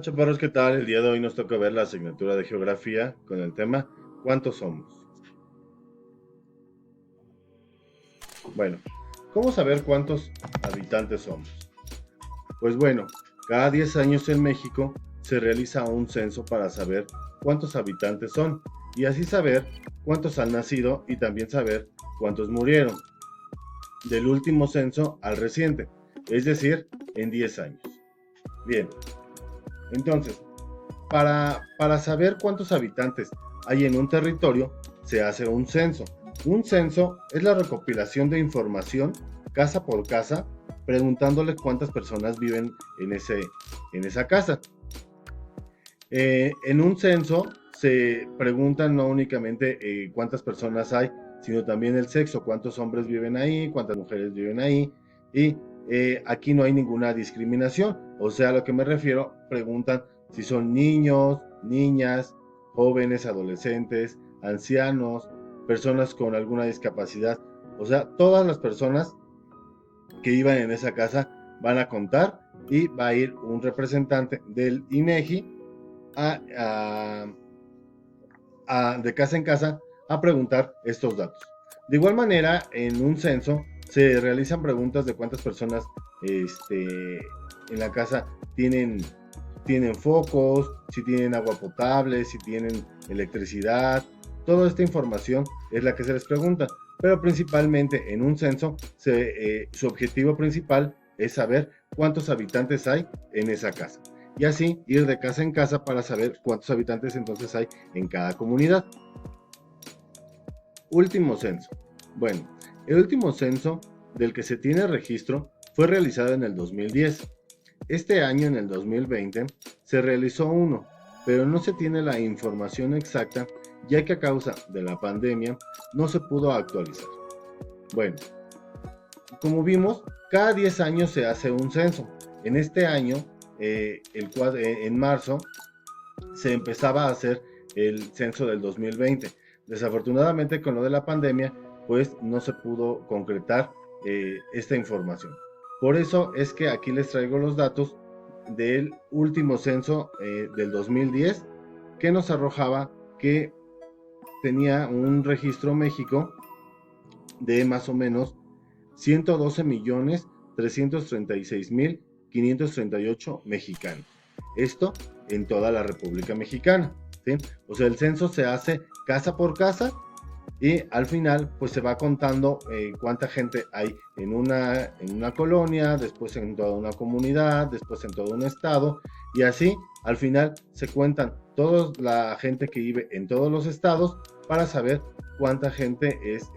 chaparros, ¿qué tal? El día de hoy nos toca ver la asignatura de geografía con el tema ¿cuántos somos? Bueno, ¿cómo saber cuántos habitantes somos? Pues bueno, cada 10 años en México se realiza un censo para saber cuántos habitantes son y así saber cuántos han nacido y también saber cuántos murieron del último censo al reciente, es decir, en 10 años. Bien, entonces, para saber cuántos habitantes hay en un territorio, se hace un censo. Un censo es la recopilación de información casa por casa, preguntándole cuántas personas viven en esa casa. En un censo se preguntan no únicamente cuántas personas hay, sino también el sexo, cuántos hombres viven ahí, cuántas mujeres viven ahí, y aquí no hay ninguna discriminación. O sea, a lo que me refiero, preguntan si son niños, niñas, jóvenes, adolescentes, ancianos, personas con alguna discapacidad. O sea, todas las personas que iban en esa casa van a contar y va a ir un representante del INEGI a, a, de casa en casa a preguntar estos datos. De igual manera, en un censo se realizan preguntas de cuántas personas en la casa tienen focos, si tienen agua potable, si tienen electricidad. Toda esta información es la que se les pregunta, pero principalmente en un censo su objetivo principal es saber cuántos habitantes hay en esa casa y así ir de casa en casa para saber cuántos habitantes entonces hay en cada comunidad. Último censo. Bueno, el último censo del que se tiene registro fue realizado en el 2010. Este año, en el 2020, se realizó uno, pero no se tiene la información exacta, ya que a causa de la pandemia no se pudo actualizar. Bueno, como vimos, cada 10 años se hace un censo. En este año, en marzo, se empezaba a hacer el censo del 2020. Desafortunadamente, con lo de la pandemia, pues no se pudo concretar esta información. Por eso es que aquí les traigo los datos del último censo del 2010, que nos arrojaba que tenía un registro México de más o menos 112.336.538 mexicanos. Esto en toda la República Mexicana, ¿sí? O sea, el censo se hace casa por casa y al final pues se va contando cuánta gente hay en una colonia, después en toda una comunidad, después en todo un estado y así al final se cuentan toda la gente que vive en todos los estados para saber cuánta gente es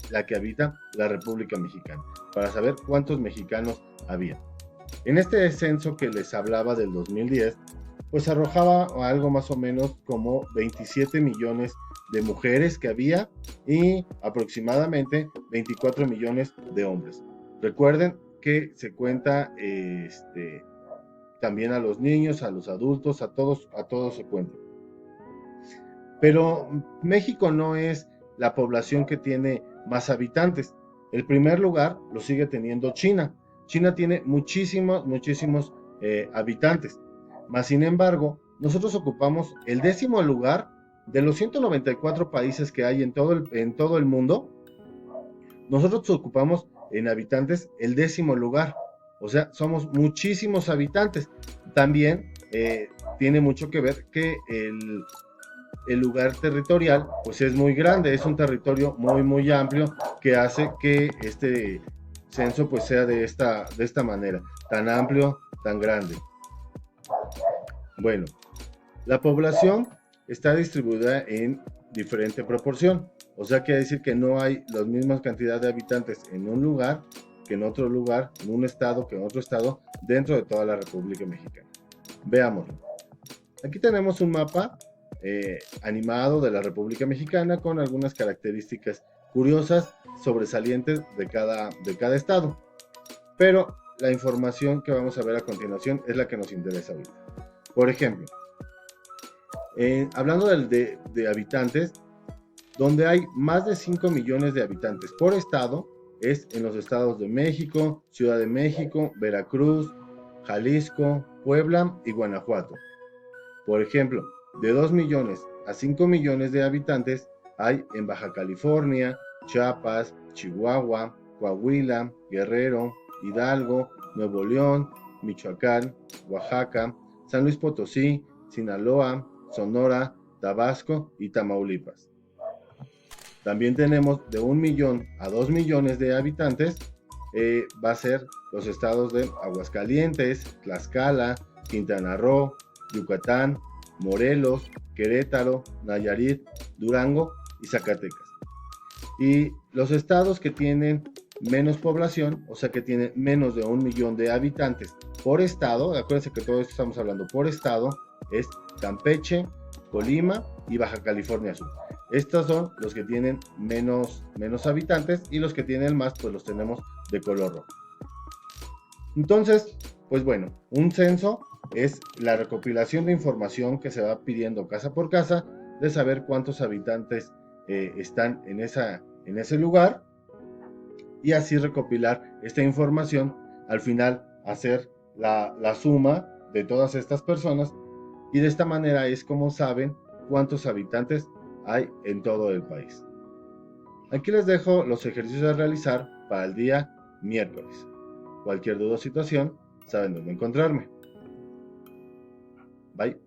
la que habita la República Mexicana, para saber cuántos mexicanos había. En este censo que les hablaba del 2010, pues arrojaba algo más o menos como 27 millones de mujeres que había y aproximadamente 24 millones de hombres. Recuerden que se cuenta también a los niños, a los adultos, a todos se cuenta. Pero México no es la población que tiene más habitantes. El primer lugar lo sigue teniendo China. China tiene muchísimos habitantes. Mas, sin embargo, nosotros ocupamos el 10º lugar de los 194 países que hay en todo el mundo. Nosotros ocupamos en habitantes el 10º lugar. O sea, somos muchísimos habitantes. También tiene mucho que ver que el lugar territorial pues es muy grande, es un territorio muy amplio que hace que este censo pues sea de esta manera, tan amplio, tan grande. Bueno, la población está distribuida en diferente proporción, o sea, quiere decir que no hay la misma cantidad de habitantes en un lugar que en otro lugar, en un estado que en otro estado, dentro de toda la República Mexicana. Veámoslo. Aquí tenemos un mapa animado de la República Mexicana con algunas características curiosas, sobresalientes de cada estado. Pero la información que vamos a ver a continuación es la que nos interesa ahorita. Por ejemplo, hablando de habitantes, donde hay más de 5 millones de habitantes por estado, es en los estados de México, Ciudad de México, Veracruz, Jalisco, Puebla y Guanajuato. Por ejemplo, de 2 millones a 5 millones de habitantes hay en Baja California, Chiapas, Chihuahua, Coahuila, Guerrero, Hidalgo, Nuevo León, Michoacán, Oaxaca, San Luis Potosí, Sinaloa, Sonora, Tabasco y Tamaulipas. También tenemos de 1 millón a 2 millones de habitantes, va a ser los estados de Aguascalientes, Tlaxcala, Quintana Roo, Yucatán, Morelos, Querétaro, Nayarit, Durango y Zacatecas. Y los estados que tienen menos población, o sea que tienen menos de 1 millón de habitantes por estado, acuérdense que todo esto estamos hablando por estado, es Campeche, Colima y Baja California Sur. Estos son los que tienen menos habitantes, y los que tienen más, pues los tenemos de color rojo. Entonces, pues bueno, un censo es la recopilación de información que se va pidiendo casa por casa, de saber cuántos habitantes están en ese lugar, y así recopilar esta información, al final hacer la suma de todas estas personas, y de esta manera es como saben cuántos habitantes hay en todo el país. Aquí les dejo los ejercicios a realizar para el día miércoles. Cualquier duda o situación, saben dónde encontrarme. Bye.